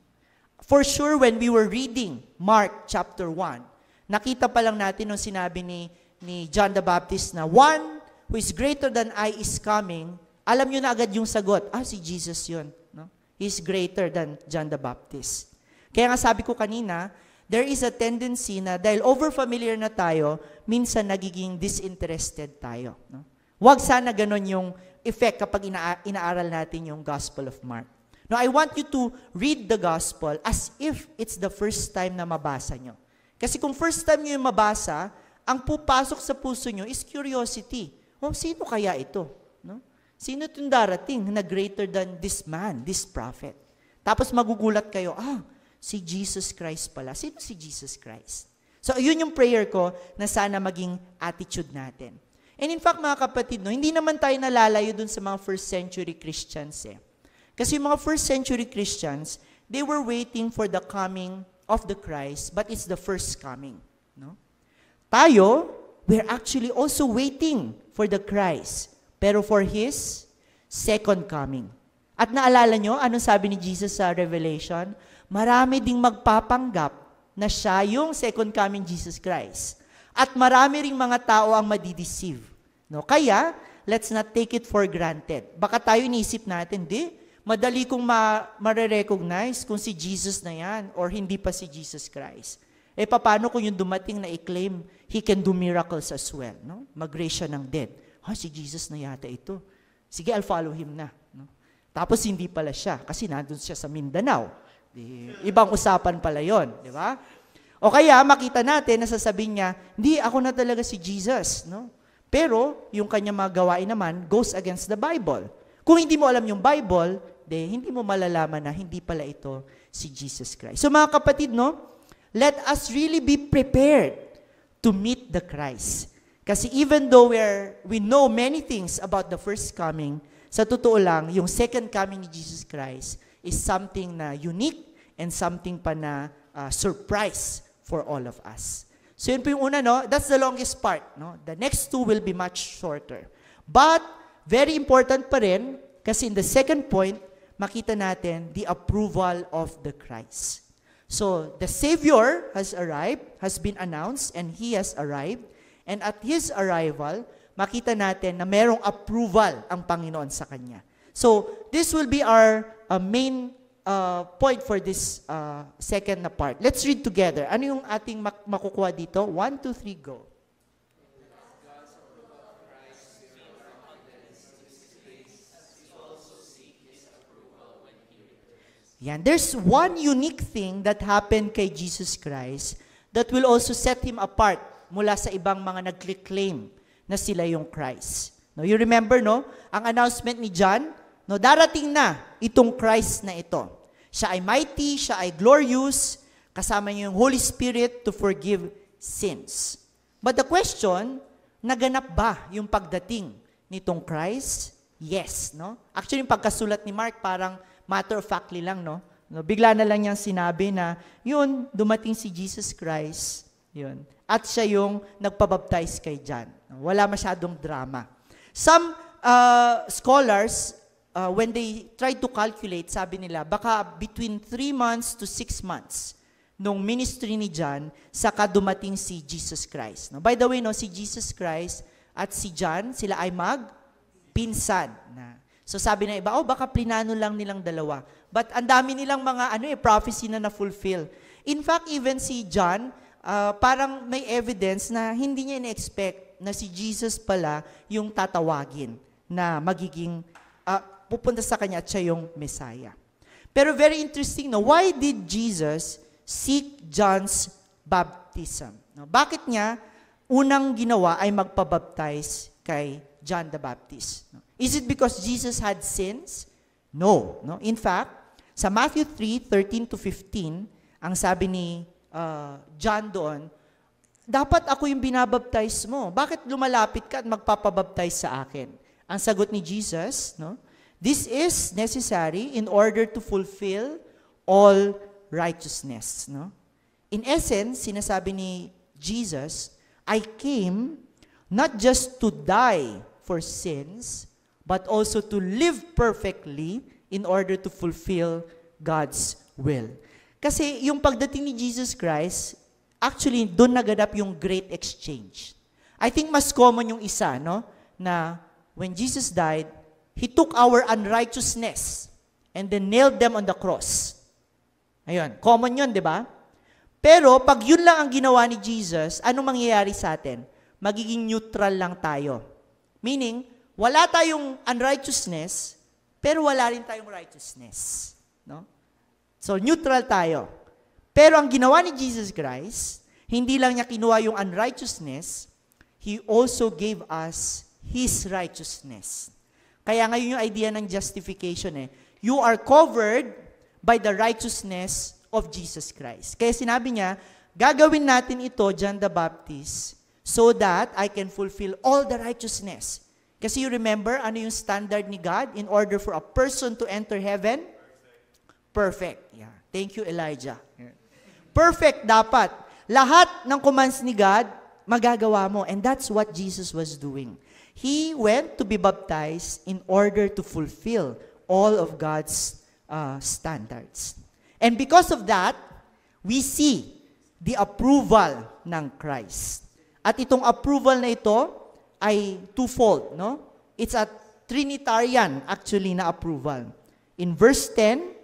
For sure, when we were reading Mark chapter 1, nakita pa lang natin nung sinabi ni John the Baptist na one who is greater than I is coming, alam nyo na agad yung sagot, si Jesus yun. No? He is greater than John the Baptist. Kaya nga sabi ko kanina, there is a tendency na dahil over-familiar na tayo, minsan nagiging disinterested tayo. No? Huwag sana ganon yung effect kapag inaaral natin yung Gospel of Mark. Now, I want you to read the Gospel as if it's the first time na mabasa nyo. Kasi kung first time nyo yung mabasa, ang pupasok sa puso nyo is curiosity. Sino kaya ito? No? Sino itong darating na greater than this man, this prophet? Tapos magugulat kayo, si Jesus Christ pala. Sino si Jesus Christ? So, yun yung prayer ko na sana maging attitude natin. And in fact, mga kapatid, hindi naman tayo nalalayo dun sa mga first century Christians eh. Kasi yung mga first century Christians, they were waiting for the coming of the Christ, but it's the first coming. No? Tayo, we're actually also waiting for the Christ, pero for His second coming. At naalala nyo, anong sabi ni Jesus sa Revelation? Marami ding magpapanggap na siya yung second coming Jesus Christ. At marami ring mga tao ang madideceive. No? Kaya, let's not take it for granted. Baka tayo inisip natin, madali kong ma-recognize kung si Jesus na yan or hindi pa si Jesus Christ. Paano kung yung dumating na i-claim, He can do miracles as well. No? Mag-raise siya ng dead. Si Jesus na yata ito. Sige, I'll follow Him na. No? Tapos hindi pala siya kasi nandun siya sa Mindanao. Ibang usapan pala yon, di ba? O kaya makita natin na sasabihin niya, hindi, ako na talaga si Jesus. No? Pero yung kanya mga gawain naman goes against the Bible. Kung hindi mo alam yung Bible, hindi mo malalaman na hindi pala ito si Jesus Christ. So mga kapatid, let us really be prepared to meet the Christ. Kasi even though we know many things about the first coming, sa totoo lang, yung second coming ni Jesus Christ is something na unique and something pa na surprise for all of us. So yun po yung una, that's the longest part. The next two will be much shorter. But, very important pa rin, kasi in the second point, makita natin the approval of the Christ. So, the Savior has arrived, has been announced, and He has arrived. And at His arrival, makita natin na merong approval ang Panginoon sa Kanya. So, this will be our main point for this second na part. Let's read together. Ano yung ating makukuha dito? 1, 2, 3, go. Yan. There's one unique thing that happened kay Jesus Christ that will also set Him apart mula sa ibang mga nag-claim na sila yung Christ. You remember, ang announcement ni John, darating na itong Christ na ito. Siya ay mighty, siya ay glorious, kasama niya yung Holy Spirit to forgive sins. But the question, naganap ba yung pagdating nitong Christ? Yes, Actually, yung pagkasulat ni Mark, parang matter of factly lang, Bigla na lang niyang sinabi na, dumating si Jesus Christ, At siya yung nagpabaptize kay John. Wala masyadong drama. Some scholars, when they try to calculate, sabi nila, baka between 3 months to 6 months nung ministry ni John, saka dumating si Jesus Christ. By the way, si Jesus Christ at si John, sila ay magpinsan. So sabi na iba, baka plinano lang nilang dalawa. But ang dami nilang mga prophecy na na-fulfill. In fact, even si John, parang may evidence na hindi niya in-expect na si Jesus pala yung tatawagin na magiging pupunta sa kanya at siya yung Messiah. Pero very interesting, why did Jesus seek John's baptism? Bakit niya unang ginawa ay magpabaptize kay John the Baptist? Is it because Jesus had sins? No. In fact, sa Matthew 3:13 to 15, ang sabi ni John doon, dapat ako yung binabaptize mo. Bakit lumalapit ka at magpapabaptize sa akin? Ang sagot ni Jesus, this is necessary in order to fulfill all righteousness. In essence, sinasabi ni Jesus, I came not just to die for sins, but also to live perfectly in order to fulfill God's will. Kasi yung pagdating ni Jesus Christ, actually, doon naganap yung great exchange. I think mas common yung isa, na when Jesus died, He took our unrighteousness and then nailed them on the cross. Ayun, common yun, di ba? Pero pag yun lang ang ginawa ni Jesus, anong mangyayari sa atin? Magiging neutral lang tayo. Meaning, wala tayong unrighteousness, pero wala rin tayong righteousness. So, neutral tayo. Pero ang ginawa ni Jesus Christ, hindi lang niya kinuha yung unrighteousness, He also gave us His righteousness. Kaya ngayon yung idea ng justification you are covered by the righteousness of Jesus Christ. Kaya sinabi niya, gagawin natin ito, John the Baptist, so that I can fulfill all the righteousness. Kasi you remember, ano yung standard ni God in order for a person to enter heaven? Perfect. Yeah. Thank you, Elijah. Yeah. Perfect dapat. Lahat ng commands ni God, magagawa mo. And that's what Jesus was doing. He went to be baptized in order to fulfill all of God's standards. And because of that, we see the approval ng Christ. At itong approval na ito ay twofold, no? It's a Trinitarian actually na approval. In verse 10,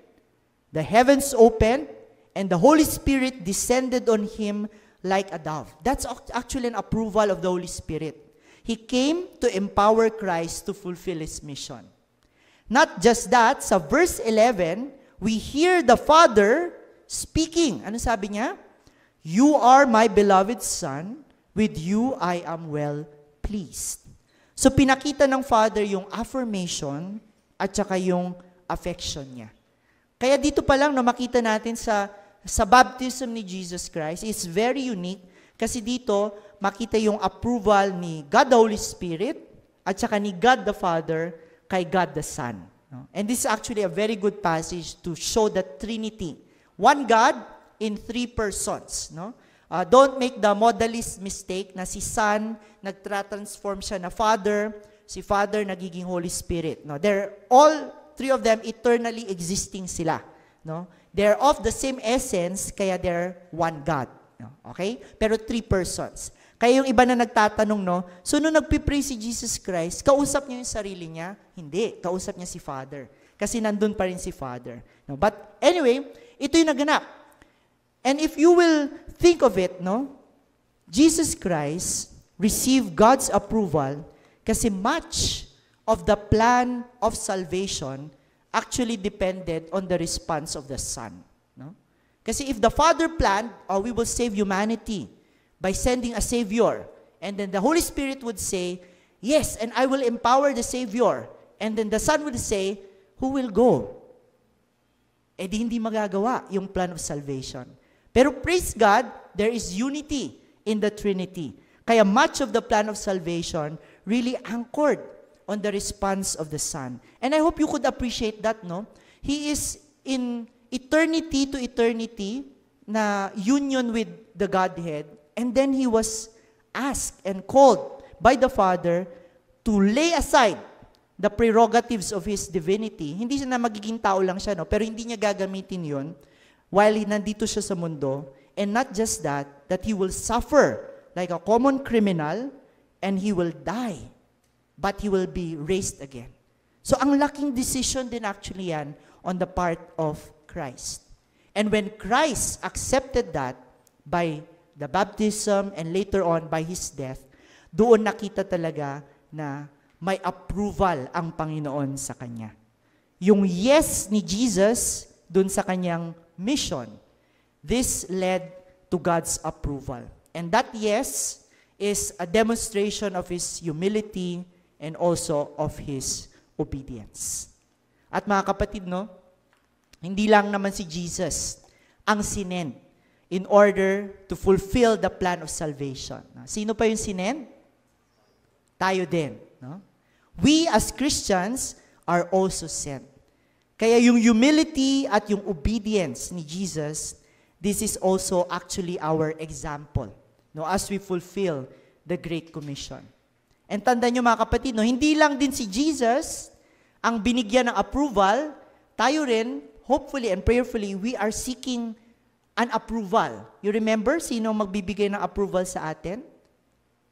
the heavens opened and the Holy Spirit descended on him like a dove. That's actually an approval of the Holy Spirit. He came to empower Christ to fulfill his mission. Not just that, sa verse 11, we hear the Father speaking. Ano sabi niya? You are my beloved Son, with you I am well pleased. So pinakita ng Father yung affirmation at saka yung affection niya. Kaya dito pa lang na makita natin sa baptism ni Jesus Christ, it's very unique kasi dito makita yung approval ni God the Holy Spirit at saka ni God the Father kay God the Son. And this is actually a very good passage to show the Trinity. One God in three persons. No? Don't make the modalist mistake na si Son, nagtra-transform siya na Father, si Father nagiging Holy Spirit. No? They're all three of them eternally existing sila. No? They're of the same essence, kaya they're one God. No? Okay? Pero three persons. Kaya yung iba na nagtatanong, no? So, nung nagpipray si Jesus Christ, kausap niya yung sarili niya? Hindi. Kausap niya si Father. Kasi nandun pa rin si Father. No? But anyway, ito yung naganap. And if you will think of it, no? Jesus Christ received God's approval kasi much of the plan of salvation actually depended on the response of the Son. No? Kasi if the Father planned, we will save humanity by sending a Savior, and then the Holy Spirit would say, yes, and I will empower the Savior. And then the Son would say, who will go? Eh di hindi magagawa yung plan of salvation. Pero praise God, there is unity in the Trinity. Kaya much of the plan of salvation really anchored on the response of the Son. And I hope you could appreciate that, no? He is in eternity to eternity na union with the Godhead, and then He was asked and called by the Father to lay aside the prerogatives of His divinity. Hindi siya na magiging tao lang siya, no? Pero hindi niya gagamitin yon while nandito siya sa mundo. And not just that He will suffer like a common criminal, and He will die, but He will be raised again. So ang laking decision din actually yan on the part of Christ. And when Christ accepted that by the baptism and later on by His death, doon nakita talaga na may approval ang Panginoon sa Kanya. Yung yes ni Jesus doon sa Kanyang mission, this led to God's approval. And that yes is a demonstration of His humility and also of His obedience. At mga kapatid, no, hindi lang naman si Jesus ang sinend in order to fulfill the plan of salvation. Sino pa yung sinend? Tayo din. No? We as Christians are also sent. Kaya yung humility at yung obedience ni Jesus, this is also actually our example, no, as we fulfill the Great Commission. And tandaan nyo mga kapatid, no, hindi lang din si Jesus ang binigyan ng approval, tayo rin, hopefully and prayerfully, we are seeking an approval. You remember, sino magbibigay ng approval sa atin?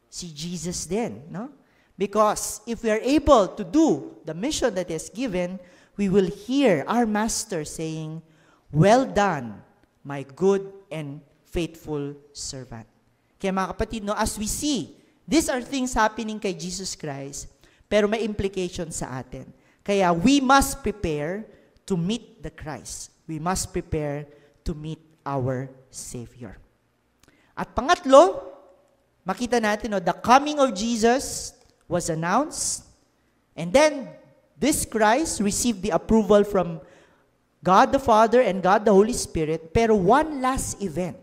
Si Jesus din, no? Because if we are able to do the mission that is given, we will hear our Master saying, well done, my good and faithful servant. Kaya mga kapatid, no, as we see, these are things happening kay Jesus Christ, pero may implication sa atin. Kaya we must prepare to meet the Christ. We must prepare to meet our Savior. At pangatlo, makita natin, no, the coming of Jesus was announced, and then this Christ received the approval from God the Father and God the Holy Spirit, pero one last event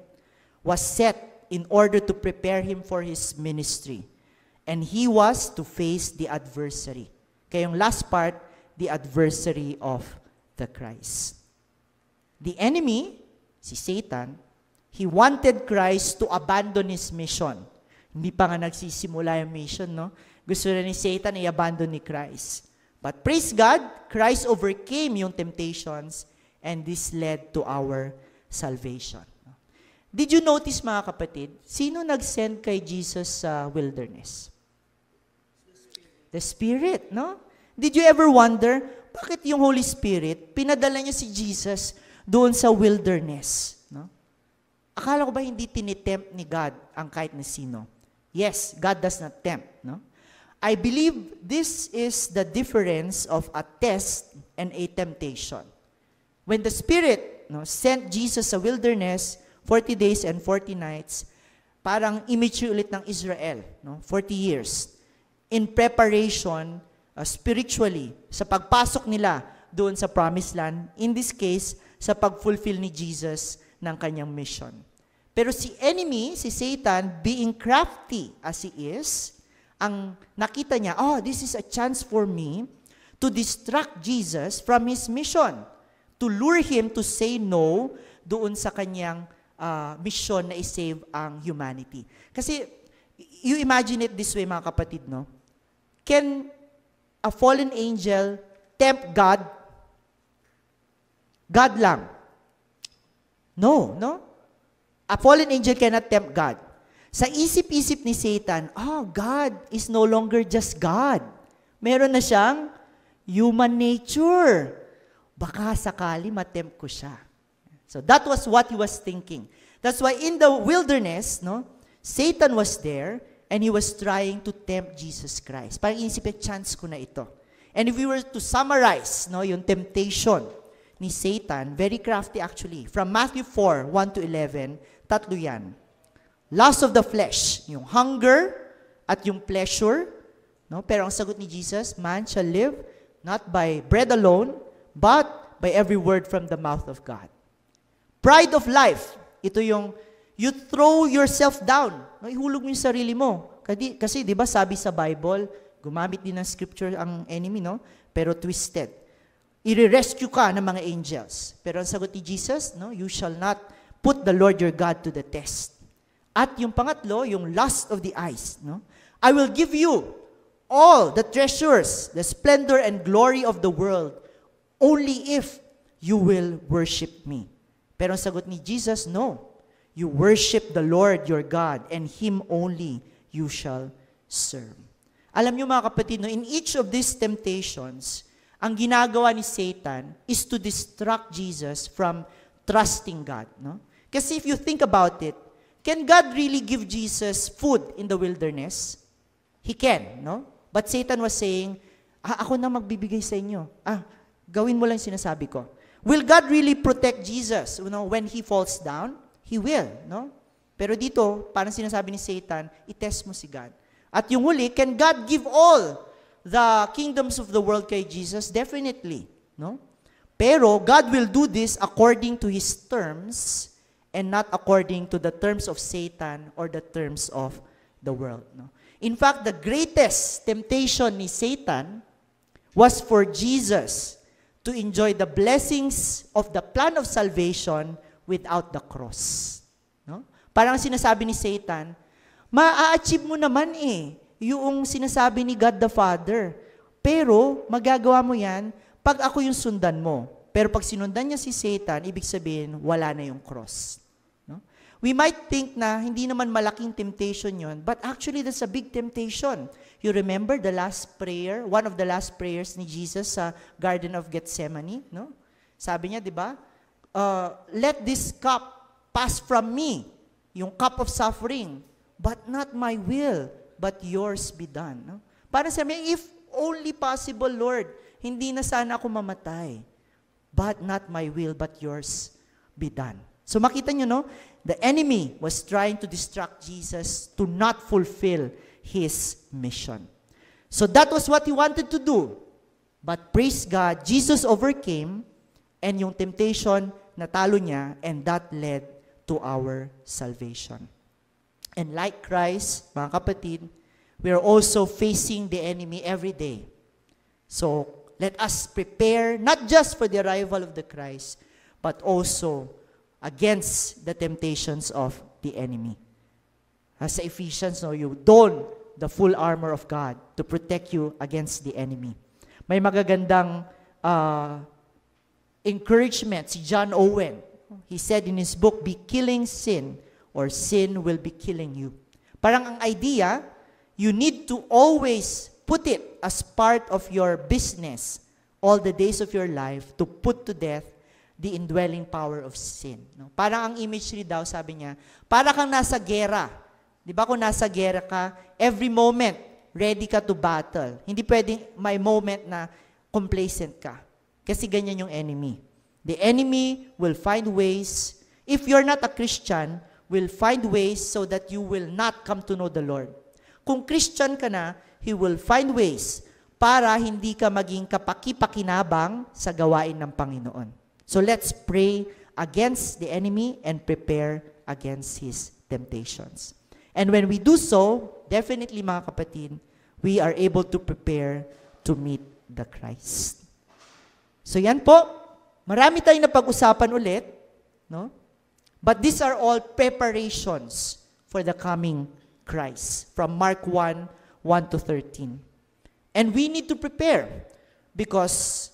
was set in order to prepare him for his ministry. And he was to face the adversary. Kaya yung last part, the adversary of the Christ. The enemy, si Satan, he wanted Christ to abandon his mission. Hindi pa nga nagsisimula yung mission, no? Gusto na ni Satan i-abandon ni Christ. But praise God, Christ overcame yung temptations and this led to our salvation. Did you notice, mga kapatid, sino nag-send kay Jesus sa wilderness? The Spirit, no? Did you ever wonder, bakit yung Holy Spirit, pinadala niya si Jesus doon sa wilderness? No? Akala ko ba hindi tinitempt ni God ang kahit na sino? Yes, God does not tempt. No? I believe this is the difference of a test and a temptation. When the Spirit sent Jesus sa wilderness, 40 days and 40 nights, parang image ulit ng Israel, 40 years, in preparation spiritually, sa pagpasok nila doon sa promised land, in this case, sa pag-fulfill ni Jesus ng kanyang mission. Pero si enemy, si Satan, being crafty as he is, ang nakita niya, this is a chance for me to distract Jesus from his mission, to lure him to say no doon sa kanyang mission na i-save ang humanity. Kasi, you imagine it this way, mga kapatid, no? Can a fallen angel tempt God? God lang. No, no? A fallen angel cannot tempt God. Sa isip-isip ni Satan, God is no longer just God. Meron na siyang human nature. Baka sakali matempt ko siya. So that was what he was thinking. That's why in the wilderness, Satan was there and he was trying to tempt Jesus Christ. Parang inisip, chance ko na ito. And if we were to summarize yung temptation ni Satan, very crafty actually. From Matthew 4, 1 to 11, tatlo yan. Lust of the flesh, yung hunger at yung pleasure. Pero ang sagot ni Jesus, man shall live not by bread alone, but by every word from the mouth of God. Pride of life, ito yung you throw yourself down. Ihulog mo yung sarili mo. Kasi di ba sabi sa Bible, gumamit din ng scripture ang enemy, pero twisted. I-rescue ka ng mga angels. Pero ang sagot ni Jesus, you shall not put the Lord your God to the test. At yung pangatlo, yung lust of the eyes. I will give you all the treasures, the splendor and glory of the world, only if you will worship me. Pero ang sagot ni Jesus, no. You worship the Lord your God, and Him only you shall serve. Alam niyo mga kapatid, in each of these temptations, ang ginagawa ni Satan is to distract Jesus from trusting God. Kasi if you think about it, can God really give Jesus food in the wilderness? He can, But Satan was saying, ako na magbibigay sa inyo. Gawin mo lang sinasabi ko. Will God really protect Jesus when He falls down? He will, Pero dito, parang sinasabi ni Satan, itest mo si God. At yung huli, can God give all the kingdoms of the world kay Jesus? Definitely, Pero God will do this according to His terms and not according to the terms of Satan or the terms of the world. In fact, the greatest temptation ni Satan was for Jesus to enjoy the blessings of the plan of salvation without the cross. Parang sinasabi ni Satan, ma-achieve mo naman yung sinasabi ni God the Father. Pero magagawa mo yan pag ako yung sundan mo. Pero pag sinundan niya si Satan, ibig sabihin, wala na yung cross. We might think na hindi naman malaking temptation yon, but actually that's a big temptation. You remember the last prayer, one of the last prayers ni Jesus sa Garden of Gethsemane? Sabi niya, di ba? Let this cup pass from me, yung cup of suffering, but not my will, but yours be done. Para sabi niya, if only possible, Lord, hindi na sana ako mamatay, but not my will, but yours be done. So makita nyo, the enemy was trying to distract Jesus to not fulfill His mission. So that was what he wanted to do. But praise God, Jesus overcame, And yung temptation, natalo niya, and that led to our salvation. And like Christ, mga kapatid, we are also facing the enemy every day. So, let us prepare not just for the arrival of the Christ, but also against the temptations of the enemy. As sa Ephesians, you don the full armor of God to protect you against the enemy. May magagandang encouragement si John Owen. He said in his book, "Be killing sin, or sin will be killing you." Parang ang idea, you need to always put it as part of your business all the days of your life to put to death the indwelling power of sin. No? Parang ang imagery daw, sabi niya, para kang nasa gera. Di ba kung nasa gera ka, every moment, ready ka to battle. Hindi pwedeng may moment na complacent ka. Kasi ganyan yung enemy. The enemy will find ways, if you're not a Christian, will find ways so that you will not come to know the Lord. Kung Christian ka na, He will find ways para hindi ka maging kapaki-pakinabang sa gawain ng Panginoon. So let's pray against the enemy and prepare against his temptations. And when we do so, definitely mga kapatid, we are able to prepare to meet the Christ. So yan po, marami tayong napag-usapan ulit, no? But these are all preparations for the coming Christ. From Mark 1:1 to 13. And we need to prepare because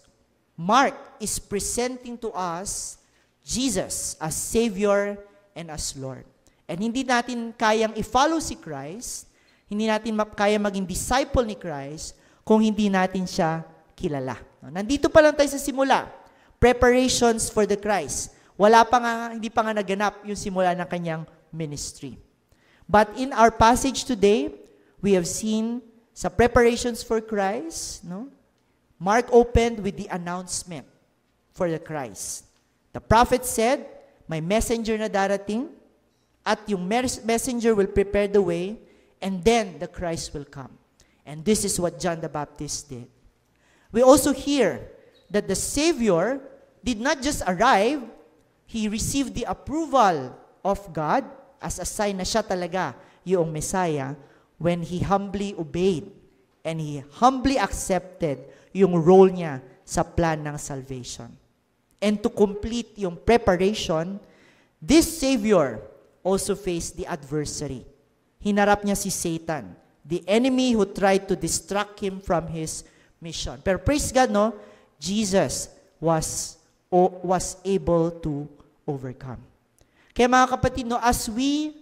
Mark is presenting to us Jesus as Savior and as Lord. And hindi natin kayang i-follow si Christ, hindi natin kaya maging disciple ni Christ kung hindi natin siya kilala. Nandito pa lang tayo sa simula. Preparations for the Christ. Hindi pa nga naganap yung simula ng kanyang ministry. But in our passage today, we have seen sa preparations for Christ, no? Mark opened with the announcement for the Christ. The prophet said, may messenger na darating, at yung messenger will prepare the way, and then the Christ will come. And this is what John the Baptist did. We also hear that the Savior did not just arrive, He received the approval of God as a sign na siya talaga yung Messiah when He humbly obeyed and He humbly accepted yung role niya sa plan ng salvation. And to complete yung preparation, this Savior also faced the adversary. Hinarap niya si Satan, the enemy who tried to distract him from his mission. Pero praise God, no? Jesus was able to overcome. Kaya mga kapatid, no, as we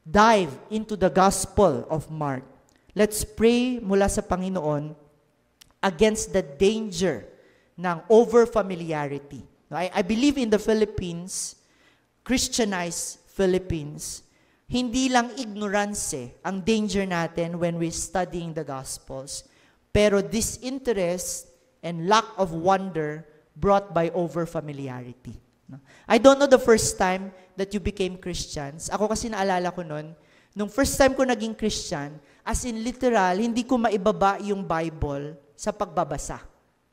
dive into the Gospel of Mark, let's pray mula sa Panginoon against the danger ng over-familiarity. I believe in the Philippines, Christianized Philippines, hindi lang ignorance ang danger natin when we're studying the Gospels, pero disinterest and lack of wonder brought by over-familiarity. I don't know the first time that you became Christians. Ako kasi naalala ko nun, nung first time ko naging Christian, as in literal, hindi ko maibaba yung Bible sa pagbabasa.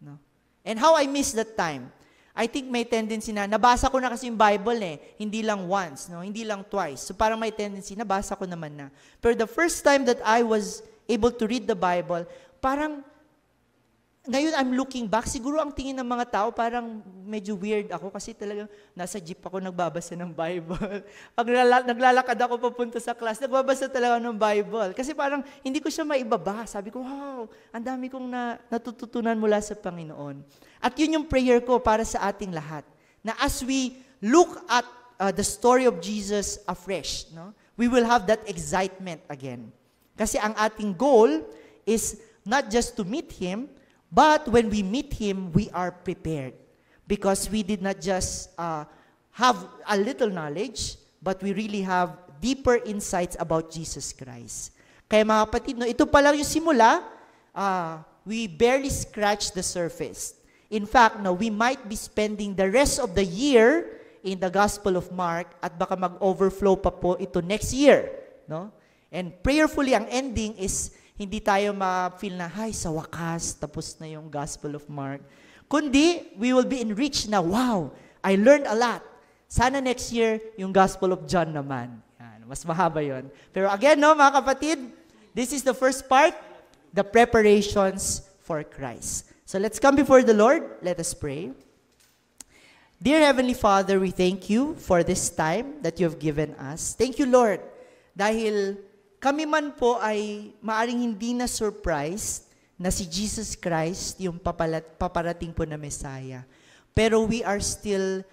No? And how I missed that time? I think may tendency na, nabasa ko na kasi yung Bible hindi lang once, no? Hindi lang twice. So parang may tendency, nabasa ko naman na. Pero the first time that I was able to read the Bible, parang, ngayon I'm looking back, siguro ang tingin ng mga tao, parang medyo weird ako kasi talagang nasa jeep ako nagbabasa ng Bible. Pag naglalakad ako papunta sa class, nagbabasa talaga ng Bible. Kasi parang hindi ko siya maibaba. Sabi ko, wow, ang dami kong natututunan mula sa Panginoon. At yun yung prayer ko para sa ating lahat. Na as we look at the story of Jesus afresh, no, we will have that excitement again. Kasi ang ating goal is not just to meet Him, but when we meet Him, we are prepared. Because we did not just have a little knowledge, but we really have deeper insights about Jesus Christ. Kaya mga kapatid, no, ito pa lang yung simula, we barely scratch the surface. In fact, no, we might be spending the rest of the year in the Gospel of Mark at baka mag-overflow pa po ito next year. No? And prayerfully, ang ending is hindi tayo ma-feel na, sa wakas, tapos na yung Gospel of Mark. kundi we will be enriched na, wow, I learned a lot. Sana next year, yung Gospel of John naman. Yan, mas mahaba yon. Pero again, no, mga kapatid, this is the first part, the preparations for Christ. So let's come before the Lord. Let us pray. Dear Heavenly Father, we thank you for this time that you have given us. Thank you, Lord, dahil kami man po ay maaring hindi na surprised na si Jesus Christ yung paparating po na Messiah. Pero we are still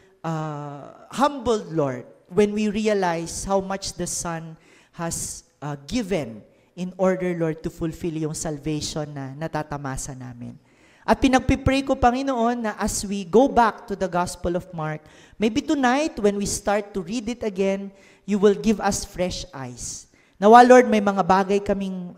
humbled, Lord, when we realize how much the Son has given in order, Lord, to fulfill yung salvation na natatamasa namin. At pinagpipray ko, Panginoon, na as we go back to the Gospel of Mark, maybe tonight, when we start to read it again, you will give us fresh eyes. Nawa, Lord, may mga bagay kaming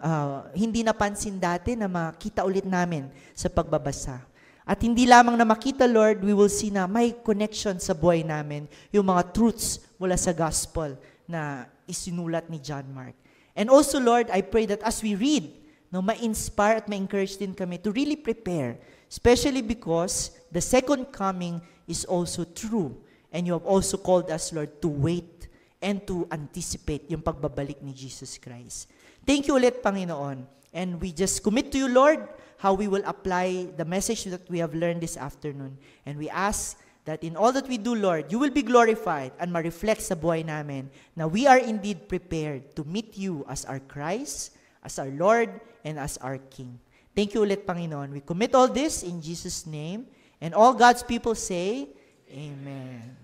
hindi napansin dati na makita ulit namin sa pagbabasa. At hindi lamang na makita, Lord, we will see na may connection sa buhay namin, yung mga truths mula sa gospel na isinulat ni John Mark. And also, Lord, I pray that as we read, ma-inspire at ma-encourage din kami to really prepare, especially because the second coming is also true. And you have also called us, Lord, to wait and to anticipate yung pagbabalik ni Jesus Christ. Thank you ulit, Panginoon. And we just commit to you, Lord, how we will apply the message that we have learned this afternoon. And we ask that in all that we do, Lord, you will be glorified and ma-reflect sa buhay namin na we are indeed prepared to meet you as our Christ, as our Lord, and as our King. Thank you ulit, Panginoon. We commit all this in Jesus' name. And all God's people say, Amen.